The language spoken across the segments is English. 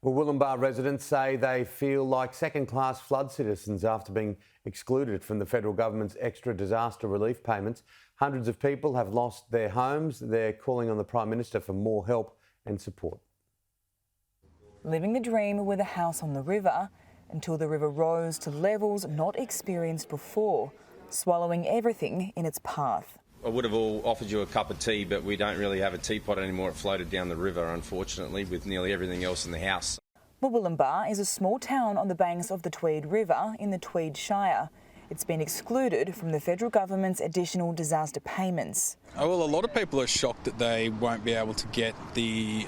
Murwillumbah residents say they feel like second-class flood citizens after being excluded from the federal government's extra disaster relief payments. Hundreds of people have lost their homes. They're calling on the Prime Minister for more help and support. Living the dream with a house on the river until the river rose to levels not experienced before, swallowing everything in its path. I would have all offered you a cup of tea, but we don't really have a teapot anymore. It floated down the river, unfortunately, with nearly everything else in the house. Murwillumbah is a small town on the banks of the Tweed River in the Tweed Shire. It's been excluded from the federal government's additional disaster payments. Oh, well, a lot of people are shocked that they won't be able to get the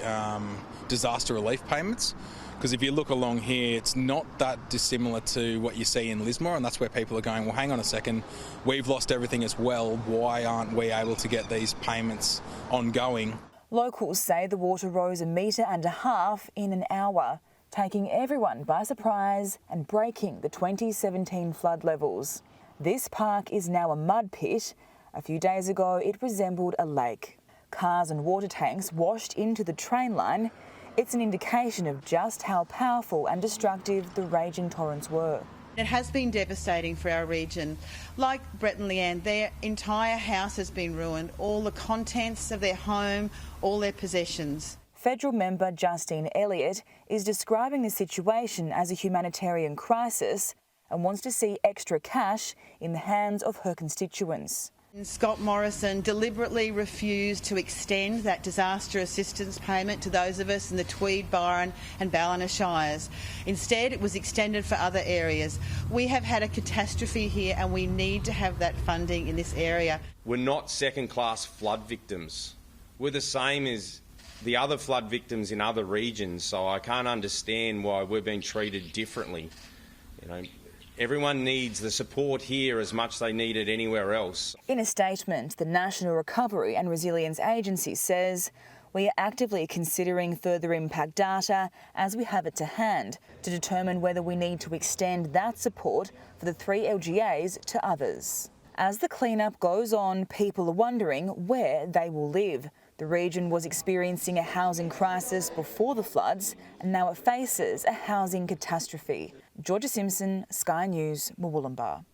disaster relief payments. Because if you look along here, it's not that dissimilar to what you see in Lismore, and that's where people are going, well, hang on a second, we've lost everything as well, why aren't we able to get these payments ongoing? Locals say the water rose 1.5 metres in an hour, taking everyone by surprise and breaking the 2017 flood levels. This park is now a mud pit. A few days ago, it resembled a lake. Cars and water tanks washed into the train line. It's an indication of just how powerful and destructive the raging torrents were. It has been devastating for our region. Like Brett and Leanne, their entire house has been ruined, all the contents of their home, all their possessions. Federal member Justine Elliott is describing the situation as a humanitarian crisis and wants to see extra cash in the hands of her constituents. Scott Morrison deliberately refused to extend that disaster assistance payment to those of us in the Tweed, Byron and Ballina Shires. Instead, it was extended for other areas. We have had a catastrophe here and we need to have that funding in this area. We're not second-class flood victims. We're the same as the other flood victims in other regions, so I can't understand why we're being treated differently. Everyone needs the support here as much as they need it anywhere else. In a statement, the National Recovery and Resilience Agency says, we are actively considering further impact data as we have it to hand to determine whether we need to extend that support for the 3 LGAs to others. As the clean-up goes on, people are wondering where they will live. The region was experiencing a housing crisis before the floods, and now it faces a housing catastrophe. Georgia Simpson, Sky News, Murwillumbah.